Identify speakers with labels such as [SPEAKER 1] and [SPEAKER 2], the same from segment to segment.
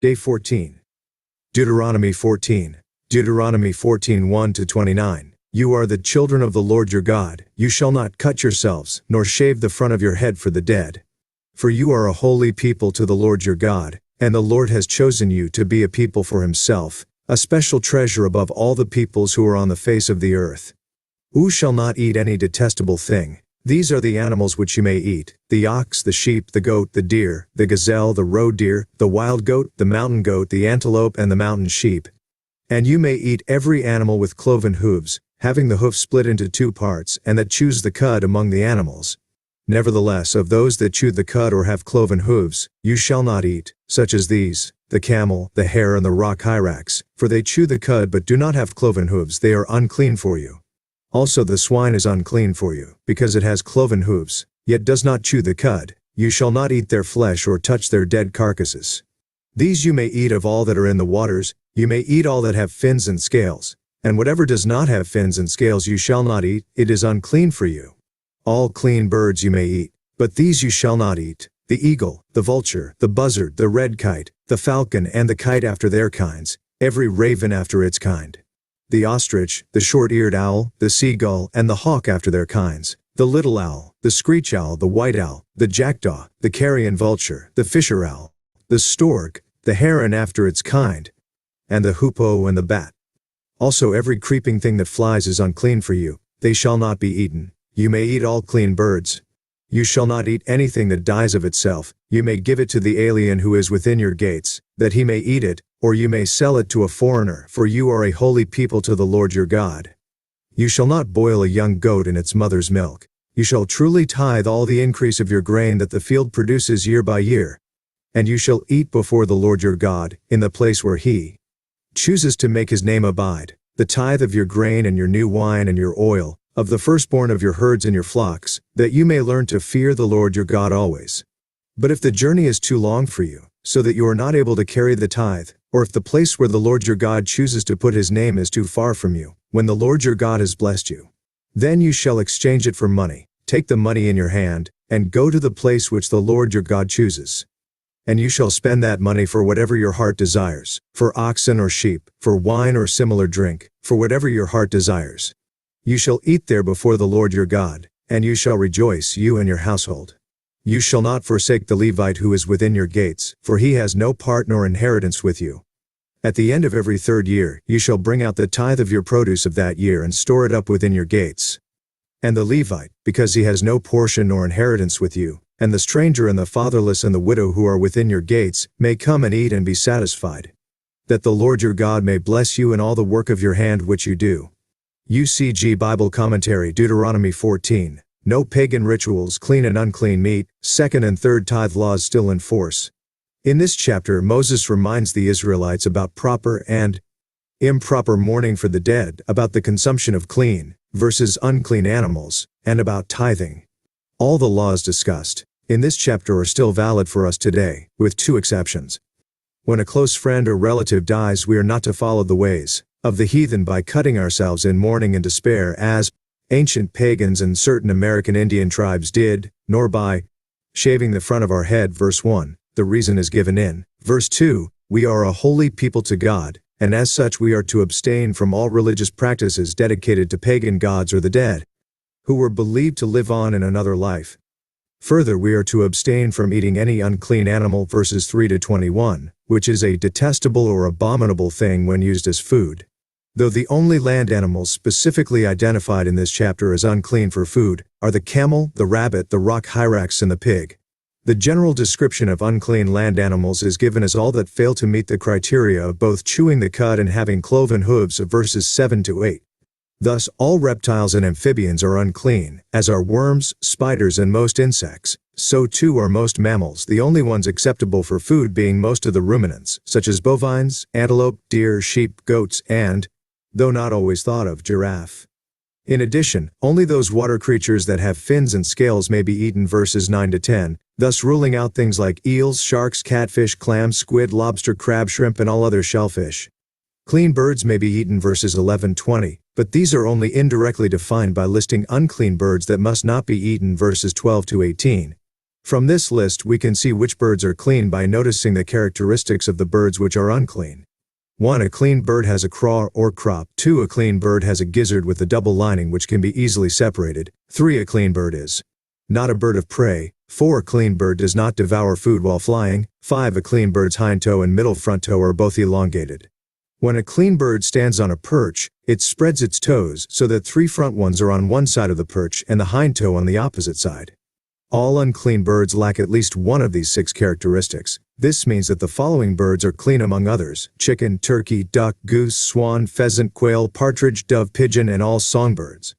[SPEAKER 1] Day 14. Deuteronomy 14. Deuteronomy 14 1-29. You are the children of the Lord your God. You shall not cut yourselves, nor shave the front of your head for the dead. For you are a holy people to the Lord your God, and the Lord has chosen you to be a people for himself, a special treasure above all the peoples who are on the face of the earth. You shall not eat any detestable thing. These are the animals which you may eat: the ox, the sheep, the goat, the deer, the gazelle, the roe deer, the wild goat, the mountain goat, the antelope, and the mountain sheep. And you may eat every animal with cloven hooves, having the hoof split into two parts, and that chews the cud among the animals. Nevertheless, of those that chew the cud or have cloven hooves, you shall not eat, such as these: the camel, the hare, and the rock hyrax, for they chew the cud but do not have cloven hooves, they are unclean for you. Also the swine is unclean for you, because it has cloven hooves, yet does not chew the cud. You shall not eat their flesh or touch their dead carcasses. These you may eat of all that are in the waters. You may eat all that have fins and scales, and whatever does not have fins and scales you shall not eat, it is unclean for you. All clean birds you may eat, but these you shall not eat: the eagle, the vulture, the buzzard, the red kite, the falcon, and the kite after their kinds, every raven after its kind, the ostrich, the short-eared owl, the seagull, and the hawk after their kinds, the little owl, the screech owl, the white owl, the jackdaw, the carrion vulture, the fisher owl, the stork, the heron after its kind, and the hoopoe and the bat. Also every creeping thing that flies is unclean for you, they shall not be eaten. You may eat all clean birds. You shall not eat anything that dies of itself. You may give it to the alien who is within your gates, that he may eat it, or you may sell it to a foreigner, for you are a holy people to the Lord your God. You shall not boil a young goat in its mother's milk. You shall truly tithe all the increase of your grain that the field produces year by year. And you shall eat before the Lord your God, in the place where he chooses to make his name abide, the tithe of your grain and your new wine and your oil, of the firstborn of your herds and your flocks, that you may learn to fear the Lord your God always. But if the journey is too long for you, so that you are not able to carry the tithe, or if the place where the Lord your God chooses to put his name is too far from you, when the Lord your God has blessed you, then you shall exchange it for money. Take the money in your hand, and go to the place which the Lord your God chooses. And you shall spend that money for whatever your heart desires, for oxen or sheep, for wine or similar drink, for whatever your heart desires. You shall eat there before the Lord your God, and you shall rejoice, you and your household. You shall not forsake the Levite who is within your gates, for he has no part nor inheritance with you. At the end of every 3rd year, you shall bring out the tithe of your produce of that year and store it up within your gates. And the Levite, because he has no portion nor inheritance with you, and the stranger and the fatherless and the widow who are within your gates, may come and eat and be satisfied. That the Lord your God may bless you in all the work of your hand which you do. UCG Bible Commentary Deuteronomy 14. No pagan rituals, clean and unclean meat, 2nd and 3rd tithe laws still in force. In this chapter Moses reminds the Israelites about proper and improper mourning for the dead, about the consumption of clean versus unclean animals, and about tithing. All the laws discussed in this chapter are still valid for us today, with 2 exceptions. When a close friend or relative dies, we are not to follow the ways of the heathen by cutting ourselves in mourning and despair as ancient pagans and certain American Indian tribes did, nor by shaving the front of our head. Verse 1, the reason is given in verse 2, we are a holy people to God, and as such we are to abstain from all religious practices dedicated to pagan gods or the dead, who were believed to live on in another life. Further, we are to abstain from eating any unclean animal, verses 3-21, which is a detestable or abominable thing when used as food. Though the only land animals specifically identified in this chapter as unclean for food are the camel, the rabbit, the rock hyrax, and the pig. The general description of unclean land animals is given as all that fail to meet the criteria of both chewing the cud and having cloven hooves of verses 7-8. Thus, all reptiles and amphibians are unclean, as are worms, spiders, and most insects. So too are most mammals, the only ones acceptable for food being most of the ruminants, such as bovines, antelope, deer, sheep, goats, and, though not always thought of, giraffe. In addition, only those water creatures that have fins and scales may be eaten, verses 9-10, thus ruling out things like eels, sharks, catfish, clams, squid, lobster, crab, shrimp, and all other shellfish. Clean birds may be eaten, verses 11-20, but these are only indirectly defined by listing unclean birds that must not be eaten, verses 12-18. From this list we can see which birds are clean by noticing the characteristics of the birds which are unclean. 1. A clean bird has a craw or crop. 2. A clean bird has a gizzard with a double lining which can be easily separated. 3. A clean bird is not a bird of prey. 4. A clean bird does not devour food while flying. 5. A clean bird's hind toe and middle front toe are both elongated. When a clean bird stands on a perch, it spreads its toes so that 3 front ones are on one side of the perch and the hind toe on the opposite side. All unclean birds lack at least one of these 6 characteristics. This means that the following birds are clean among others: chicken, turkey, duck, goose, swan, pheasant, quail, partridge, dove, pigeon, and all songbirds.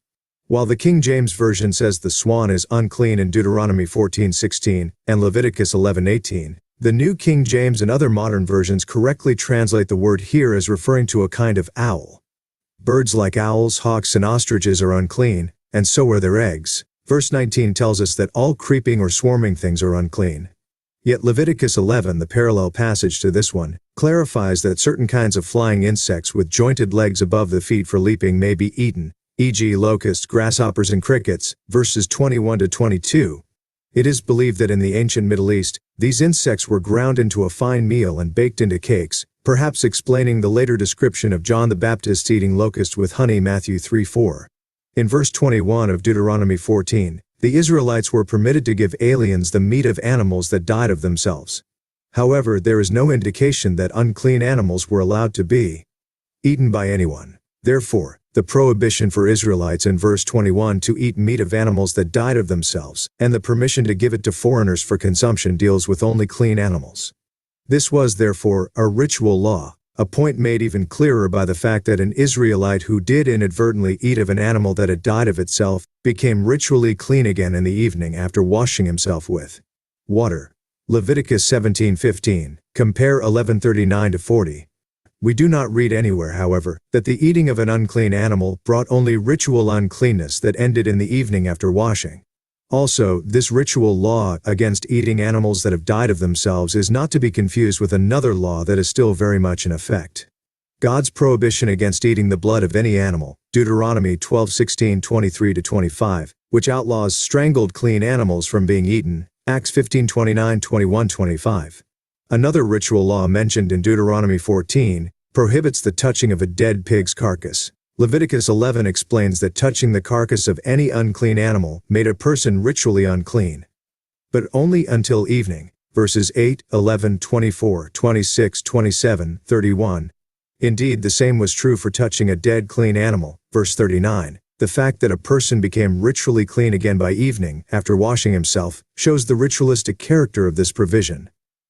[SPEAKER 1] While the King James Version says the swan is unclean in Deuteronomy 14:16 and Leviticus 11:18, the New King James and other modern versions correctly translate the word here as referring to a kind of owl. Birds like owls, hawks, and ostriches are unclean, and so are their eggs. Verse 19 tells us that all creeping or swarming things are unclean. Yet Leviticus 11, the parallel passage to this one, clarifies that certain kinds of flying insects with jointed legs above the feet for leaping may be eaten, e.g. locusts, grasshoppers, and crickets, verses 21 to 22. It is believed that in the ancient Middle East, these insects were ground into a fine meal and baked into cakes, perhaps explaining the later description of John the Baptist eating locusts with honey, Matthew 3:4. In verse 21 of Deuteronomy 14, the Israelites were permitted to give aliens the meat of animals that died of themselves. However, there is no indication that unclean animals were allowed to be eaten by anyone. Therefore, the prohibition for Israelites in verse 21 to eat meat of animals that died of themselves, and the permission to give it to foreigners for consumption deals with only clean animals. This was, therefore, a ritual law, a point made even clearer by the fact that an Israelite who did inadvertently eat of an animal that had died of itself became ritually clean again in the evening after washing himself with water. Leviticus 17:15, compare 11:39-40. We do not read anywhere, however, that the eating of an unclean animal brought only ritual uncleanness that ended in the evening after washing. Also, this ritual law against eating animals that have died of themselves is not to be confused with another law that is still very much in effect. God's prohibition against eating the blood of any animal, Deuteronomy 12:16-23-25, which outlaws strangled clean animals from being eaten, Acts 15:29, 21-25. Another ritual law mentioned in Deuteronomy 14 prohibits the touching of a dead pig's carcass. Leviticus 11 explains that touching the carcass of any unclean animal made a person ritually unclean. But only until evening, verses 8, 11, 24, 26, 27, 31. Indeed, the same was true for touching a dead clean animal, verse 39. The fact that a person became ritually clean again by evening, after washing himself, shows the ritualistic character of this provision.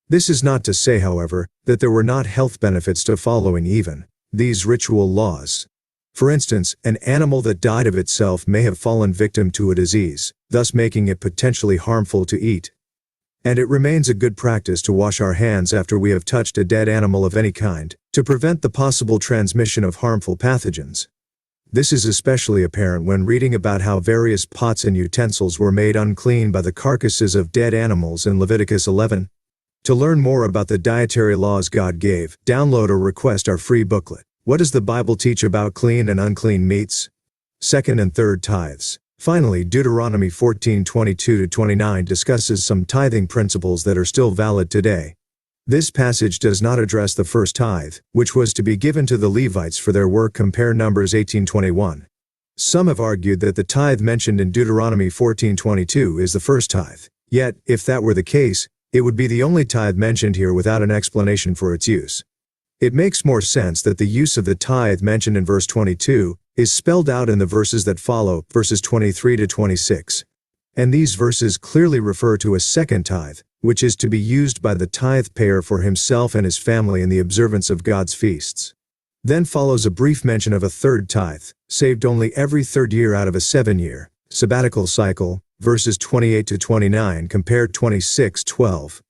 [SPEAKER 1] This is not to say, however, that there were not health benefits to following even these ritual laws. For instance, an animal that died of itself may have fallen victim to a disease, thus making it potentially harmful to eat. And it remains a good practice to wash our hands after we have touched a dead animal of any kind, to prevent the possible transmission of harmful pathogens. This is especially apparent when reading about how various pots and utensils were made unclean by the carcasses of dead animals in Leviticus 11. To learn more about the dietary laws God gave, download or request our free booklet. What does the Bible teach about clean and unclean meats? Second and third tithes. Finally, Deuteronomy 14:22-29 discusses some tithing principles that are still valid today. This passage does not address the first tithe, which was to be given to the Levites for their work. Compare Numbers 18:21. Some have argued that the tithe mentioned in Deuteronomy 14:22 is the first tithe. Yet, if that were the case, it would be the only tithe mentioned here without an explanation for its use. It makes more sense that the use of the tithe mentioned in verse 22 is spelled out in the verses that follow, verses 23-26. And these verses clearly refer to a second tithe, which is to be used by the tithe payer for himself and his family in the observance of God's feasts. Then follows a brief mention of a third tithe, saved only every third year out of a 7-year sabbatical cycle, verses 28-29, compare 26:12.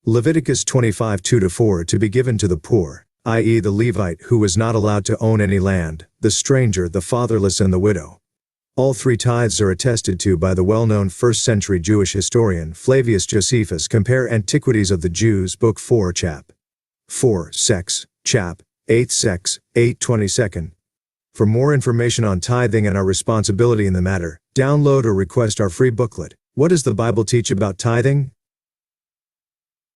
[SPEAKER 1] Leviticus 25:2-4 to be given to the poor, i.e. the Levite who was not allowed to own any land, the stranger, the fatherless, and the widow. All three tithes are attested to by the well-known first-century Jewish historian Flavius Josephus. Compare Antiquities of the Jews, Book 4, Chap. 4, Sex, Chap. 8 Sex, 8:22. For more information on tithing and our responsibility in the matter, download or request our free booklet, What does the Bible teach about tithing?